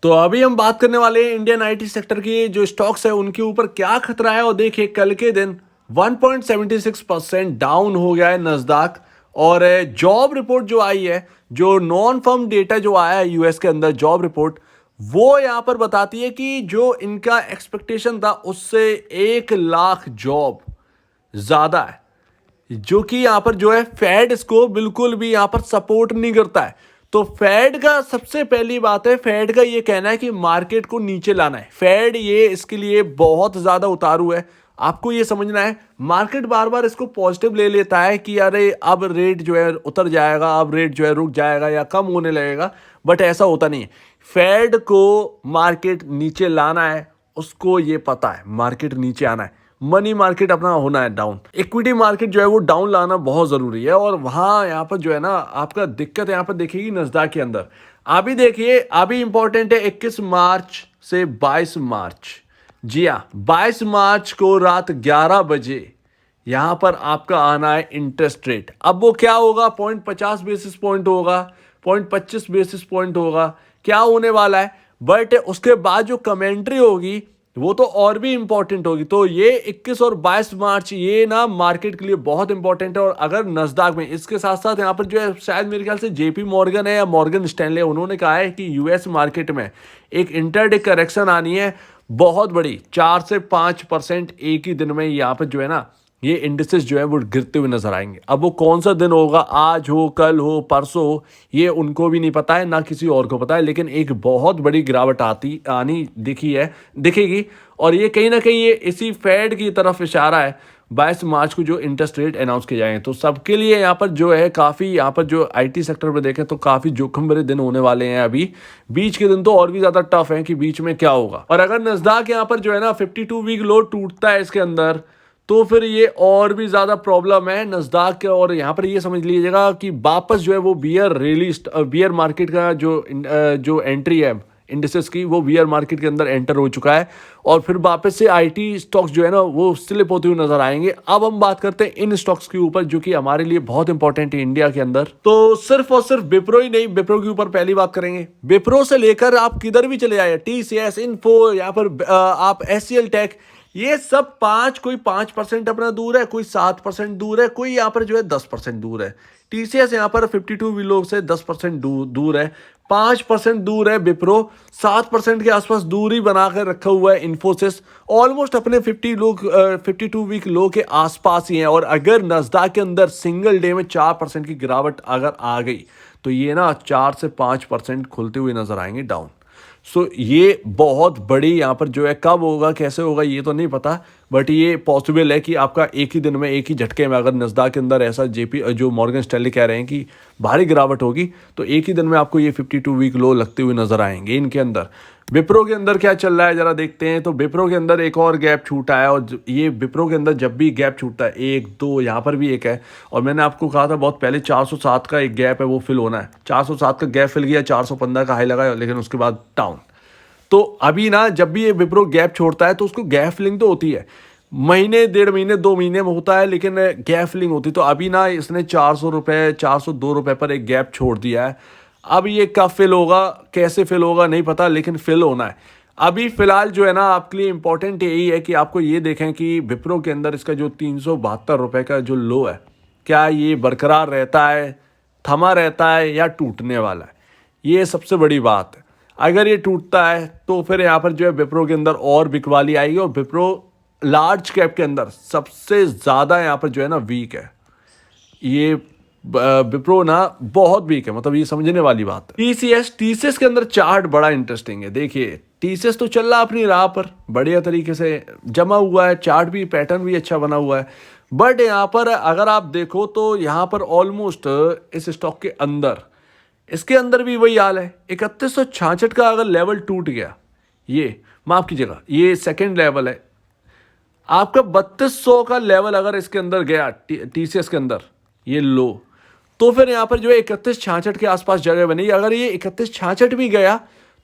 तो अभी हम बात करने वाले हैं इंडियन आईटी सेक्टर की जो स्टॉक्स है उनके ऊपर क्या खतरा है। और देखिए कल के दिन 1.76% डाउन हो गया है नस्दाक। और जॉब रिपोर्ट जो आई है, जो नॉन फर्म डेटा जो आया है यूएस के अंदर जॉब रिपोर्ट, वो यहाँ पर बताती है कि जो इनका एक्सपेक्टेशन था उससे 1 लाख जॉब ज्यादा है, जो कि यहाँ पर जो है फेड इसको बिल्कुल भी यहाँ पर सपोर्ट नहीं करता है। तो फेड का सबसे पहली बात है, फेड का ये कहना है कि मार्केट को नीचे लाना है। फेड ये इसके लिए बहुत ज्यादा उतारू है। आपको ये समझना है, मार्केट बार बार इसको पॉजिटिव ले लेता है कि अरे अब रेट जो है उतर जाएगा, अब रेट जो है रुक जाएगा या कम होने लगेगा, बट ऐसा होता नहीं है। फेड को मार्केट नीचे लाना है, उसको ये पता है मार्केट नीचे आना है, मनी मार्केट अपना होना है डाउन, इक्विटी मार्केट जो है वो डाउन लाना बहुत जरूरी है। और वहां यहाँ पर जो है ना आपका दिक्कत यहाँ पर देखिएगी नस्डा के अंदर। अभी देखिए अभी इंपॉर्टेंट है 21 मार्च से 22 मार्च। जी हाँ, 22 मार्च को रात 11 बजे यहां पर आपका आना है इंटरेस्ट रेट। अब वो क्या होगा, 0.50 बेसिस पॉइंट होगा, 0.25 बेसिस पॉइंट होगा, क्या होने वाला है। बट उसके बाद जो कमेंट्री होगी वो तो और भी इंपॉर्टेंट होगी। तो ये 21 और 22 मार्च ये ना मार्केट के लिए बहुत इंपॉर्टेंट है। और अगर नस्दाक में इसके साथ साथ यहाँ पर जो है शायद मेरे ख्याल से जेपी मॉर्गन है या मॉर्गन स्टैनले, उन्होंने कहा है कि यूएस मार्केट में एक इंटरडे करेक्शन आनी है बहुत बड़ी, 4 से 5% एक ही दिन में यहाँ पर जो है ना ये इंडिसेस जो है वो गिरते हुए नजर आएंगे। अब वो कौन सा दिन होगा, आज हो, कल हो, परसों हो, ये उनको भी नहीं पता है, ना किसी और को पता है। लेकिन एक बहुत बड़ी गिरावट आनी दिखेगी। और ये कहीं ना कहीं ये इसी फेड की तरफ इशारा है। 22 मार्च को जो इंटरेस्ट रेट अनाउंस किए जाएंगे तो सबके लिए यहाँ पर जो है काफ़ी, यहाँ पर जो आईटी सेक्टर पर देखें तो काफ़ी जोखिम भरे दिन होने वाले हैं। अभी बीच के दिन तो और भी ज़्यादा टफ है कि बीच में क्या होगा। और अगर नस्दाक यहाँ पर जो है ना 52 वीक लो टूटता है इसके अंदर, तो फिर ये और भी ज्यादा प्रॉब्लम है नस्दाक के। और यहाँ पर ये समझ लीजिएगा कि वापस जो है वो बियर मार्केट का जो एंट्री है इंडिसेस की, वो बियर मार्केट के अंदर एंटर हो चुका है। और फिर वापस से आईटी स्टॉक्स जो है ना वो स्लिप होते हुए नजर आएंगे। अब हम बात करते हैं इन स्टॉक्स के ऊपर जो कि हमारे लिए बहुत इंपॉर्टेंट है इंडिया के अंदर। तो सिर्फ और सिर्फ विप्रो ही नहीं, विप्रो के ऊपर पहली बात करेंगे। विप्रो से लेकर आप किधर भी चले जाए, टीसीएस, इन्फो, यहाँ पर आप एचसीएल टेक, ये सब पांच, कोई 5% अपना दूर है, कोई 7% दूर है, कोई यहाँ पर जो है 10% दूर है। टीसीएस यहाँ पर 52 विलो से 10% दूर है, 5% दूर है विप्रो, 7% के आसपास दूरी बनाकर रखा हुआ है इन्फोसिस। ऑलमोस्ट अपने 52 वीक लो के आसपास ही है। और अगर नस्डा के अंदर सिंगल डे में 4% की गिरावट अगर आ गई तो ये ना 4 से 5% खुलते हुए नजर आएंगे डाउन। सो ये बहुत बड़ी यहाँ पर जो है, कब होगा कैसे होगा ये तो नहीं पता, बट ये पॉसिबल है कि आपका एक ही दिन में, एक ही झटके में अगर नस्डा के अंदर ऐसा जेपी जो मॉर्गन स्टैनली कह रहे हैं कि भारी गिरावट होगी, तो एक ही दिन में आपको ये 52 वीक लो लगते हुए नजर आएंगे इनके अंदर। विप्रो के अंदर क्या चल रहा है जरा देखते हैं। तो विप्रो के अंदर एक और गैप छूटा है। और ये विप्रो के अंदर जब भी गैप छूटता है, एक दो यहाँ पर भी एक है, और मैंने आपको कहा था बहुत पहले 407 का एक गैप है वो फिल होना है। 407 का गैप फिल गया, 415 का हाई लगा, लेकिन उसके बाद डाउन। तो अभी ना जब भी ये विप्रो गैप छोड़ता है तो उसको गैप फिलिंग तो होती है, महीने, 1.5 महीने, 2 महीने में होता है, लेकिन गैप फिलिंग होती है। तो अभी ना इसने 400 रुपये, 402 रुपये पर एक गैप छोड़ दिया है। अब ये कब फिल होगा, कैसे फिल होगा नहीं पता, लेकिन फिल होना है। अभी फिलहाल जो है ना आपके लिए इंपॉर्टेंट यही है कि आपको ये देखें कि विप्रो के अंदर इसका जो 372 रुपये का जो लो है, क्या ये बरकरार रहता है, थमा रहता है, या टूटने वाला है। ये सबसे बड़ी बात है। अगर ये टूटता है तो फिर यहाँ पर जो है विप्रो के अंदर और बिकवाली आएगी। और विप्रो लार्ज कैप के अंदर सबसे ज़्यादा यहाँ पर जो है ना वीक है। ये विप्रो ना बहुत वीक है, मतलब ये समझने वाली बात है। टीसीएस के अंदर चार्ट बड़ा इंटरेस्टिंग है। देखिए टीसीएस तो चल रहा अपनी राह पर बढ़िया तरीके से, जमा हुआ है, चार्ट भी, पैटर्न भी अच्छा बना हुआ है। बट यहाँ पर अगर आप देखो तो यहाँ पर ऑलमोस्ट इस स्टॉक के अंदर, इसके अंदर भी वही हाल है। 3166 का अगर लेवल टूट गया, ये माफ कीजिएगा ये सेकंड लेवल है, आपका 3200 का लेवल अगर इसके अंदर गया टीसीएस के अंदर ये लो, तो फिर यहाँ पर जो है 3166 के आसपास जगह बनेगी। अगर ये 3166 भी गया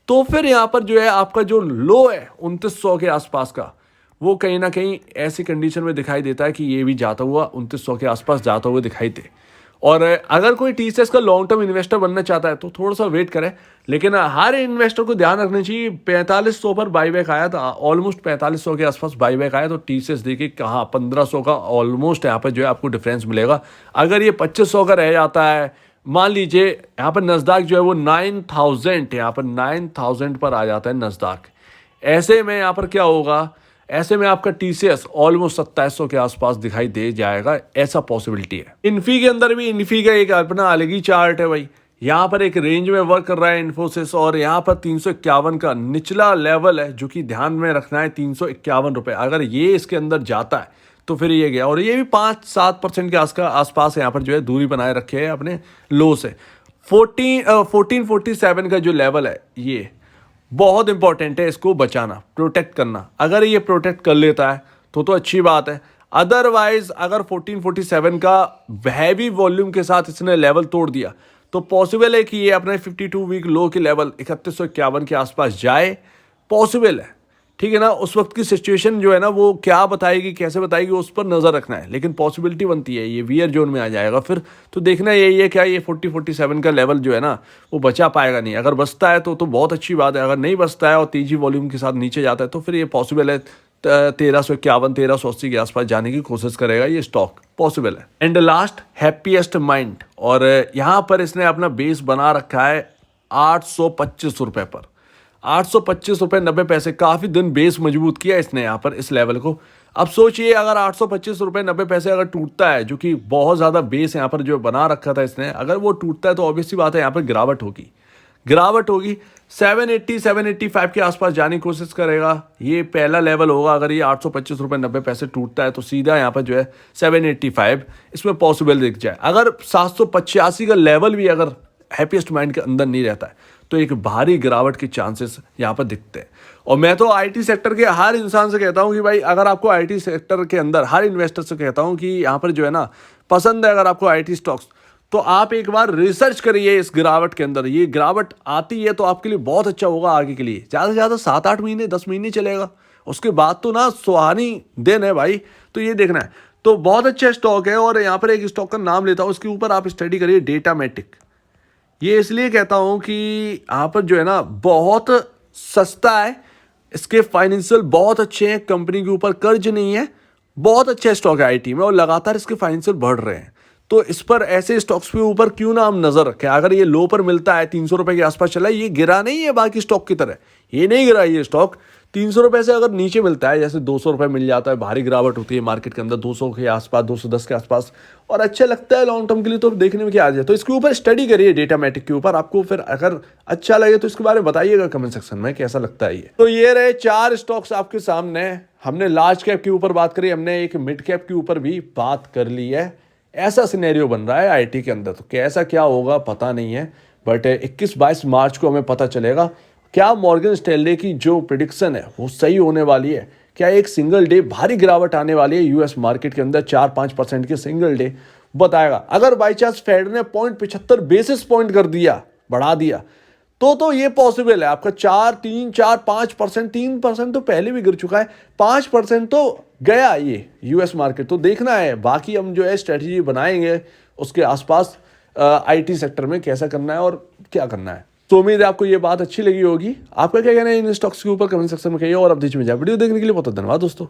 तो फिर यहाँ पर जो है आपका जो लो है 2900 के आसपास का, वो कहीं ना कहीं ऐसी कंडीशन में दिखाई देता है कि ये भी जाता हुआ 2900 के आसपास जाता हुआ दिखाई दे। और अगर कोई टीसीएस का लॉन्ग टर्म इन्वेस्टर बनना चाहता है तो थोड़ा सा वेट करें, लेकिन हर इन्वेस्टर को ध्यान रखना चाहिए 4500 पर बाईबैक आया था, ऑलमोस्ट 4500 के आसपास बाईबैक आया, तो टीसीएस देखिए कहाँ 1500 का ऑलमोस्ट यहाँ पर जो है आपको डिफरेंस मिलेगा। अगर ये 2500 का रह जाता है, मान लीजिए यहाँ पर नस्दाक जो है वो 9000 यहाँ पर 9000 पर आ जाता है नस्दाक, ऐसे में यहाँ पर क्या होगा, ऐसे में आपका टीसीएस ऑलमोस्ट 2700 के आसपास दिखाई दे जाएगा, ऐसा पॉसिबिलिटी है। इन्फी के अंदर भी इन्फी का एक अपना अलग ही चार्ट है भाई, यहाँ पर एक रेंज में वर्क कर रहा है इन्फोसिस, और यहाँ पर 351 का निचला लेवल है जो कि ध्यान में रखना है, 351 रुपये। अगर ये इसके अंदर जाता है तो फिर ये गया, और ये भी 5-7% के आसपास यहाँ पर जो है दूरी बनाए रखे है अपने लो से। 1447 का जो लेवल है ये बहुत इंपॉर्टेंट है, इसको बचाना, प्रोटेक्ट करना। अगर ये प्रोटेक्ट कर लेता है तो अच्छी बात है, अदरवाइज अगर 1447 का हैवी वॉल्यूम के साथ इसने लेवल तोड़ दिया तो पॉसिबल है कि ये अपने 52 वीक लो के लेवल 3151 के आसपास जाए, पॉसिबल है, ठीक है ना। उस वक्त की सिचुएशन जो है ना वो क्या बताएगी, कैसे बताएगी, उस पर नज़र रखना है, लेकिन पॉसिबिलिटी बनती है ये वियर जोन में आ जाएगा फिर, तो देखना यही है क्या ये 40-47 का लेवल जो है ना वो बचा पाएगा नहीं। अगर बचता है तो बहुत अच्छी बात है, अगर नहीं बचता है और तेजी वॉल्यूम के साथ नीचे जाता है तो फिर ये पॉसिबल है 1351-1380 के आसपास जाने की कोशिश करेगा ये स्टॉक, पॉसिबल है। एंड लास्ट हैप्पीएस्ट माइंड, और यहाँ पर इसने अपना बेस बना रखा है 825 रुपये पर, 825 रुपये 90 पैसे, काफ़ी दिन बेस मजबूत किया इसने यहाँ पर इस लेवल को। अब सोचिए अगर 825 रुपये 90 पैसे अगर टूटता है, जो कि बहुत ज़्यादा बेस यहाँ पर जो बना रखा था इसने, अगर वो टूटता है तो ऑब्वियसली बात है यहाँ पर गिरावट होगी, 780-785 के आसपास जाने की कोशिश करेगा, ये पहला लेवल होगा। अगर ये 825 रुपये 90 पैसे टूटता है तो सीधा यहाँ पर जो है 785 इसमें पॉसिबल दिख जाए। अगर 785 का लेवल भी अगर हैप्पीएस्ट माइंड के अंदर नहीं रहता है तो एक भारी गिरावट के चांसेस यहाँ पर दिखते हैं। और मैं तो आईटी सेक्टर के हर इंसान से कहता हूँ कि भाई अगर आपको आईटी सेक्टर के अंदर, हर इन्वेस्टर से कहता हूँ कि यहाँ पर जो है ना पसंद है अगर आपको आईटी स्टॉक्स, तो आप एक बार रिसर्च करिए इस गिरावट के अंदर। ये गिरावट आती है तो आपके लिए बहुत अच्छा होगा आगे के लिए, ज़्यादा से ज़्यादा 7-8 महीने 10 महीने चलेगा, उसके बाद तो ना सुहानी दिन है भाई, तो ये देखना है। तो बहुत अच्छा स्टॉक है, और यहाँ पर एक स्टॉक का नाम लेता हूँ, उसके ऊपर आप स्टडी करिए, डेटामेटिक। ये इसलिए कहता हूँ कि यहाँ पर जो है ना बहुत सस्ता है, इसके फाइनेंशियल बहुत अच्छे हैं, कंपनी के ऊपर कर्ज नहीं है, बहुत अच्छा स्टॉक है आईटी में, और लगातार इसके फाइनेंशियल बढ़ रहे हैं। तो इस पर ऐसे स्टॉक्स के ऊपर क्यों ना हम नजर रखें। अगर ये लो पर मिलता है 300 रुपये के आसपास चला है, ये गिरा नहीं है बाकी स्टॉक की तरह, ये नहीं गिरा ये स्टॉक। 300 रुपये से अगर नीचे मिलता है, जैसे 200 रुपये मिल जाता है, भारी गिरावट होती है मार्केट के अंदर 200 के आसपास, 210 के आसपास, और अच्छा लगता है लॉन्ग टर्म के लिए, तो देखने में क्या आ जाए। तो इसके ऊपर स्टडी करिए डेटामेटिक के ऊपर, आपको फिर अगर अच्छा लगे तो इसके बारे में बताइएगा कमेंट सेक्शन में कैसा लगता है ये। तो ये रहे 4 स्टॉक्स आपके सामने। हमने लार्ज कैप के ऊपर बात करी, हमने एक मिड कैप के ऊपर भी बात कर ली है। ऐसा सिनेरियो बन रहा है आईटी के अंदर, तो कैसा क्या होगा पता नहीं है, बट 21-22 मार्च को हमें पता चलेगा क्या मॉर्गन स्टैनले की जो प्रिडिक्शन है वो सही होने वाली है। क्या एक सिंगल डे भारी गिरावट आने वाली है यूएस मार्केट के अंदर, 4-5% के सिंगल डे बताएगा। अगर बाई चांस फेड ने 0.75 बेसिस पॉइंट कर दिया, बढ़ा दिया, तो ये पॉसिबल है आपका 4-3-4-5%, 3% तो पहले भी गिर चुका है, 5% तो गया ये यूएस मार्केट। तो देखना है, बाकी हम जो है स्ट्रेटजी बनाएंगे उसके आसपास आईटी सेक्टर में कैसा करना है और क्या करना है। तो उम्मीद है आपको ये बात अच्छी लगी होगी। आपका क्या कहना है इन स्टॉक्स के ऊपर कमेंट सेक्शन में कहिए, और अब वीडियो देखने के लिए बहुत धन्यवाद दोस्तों।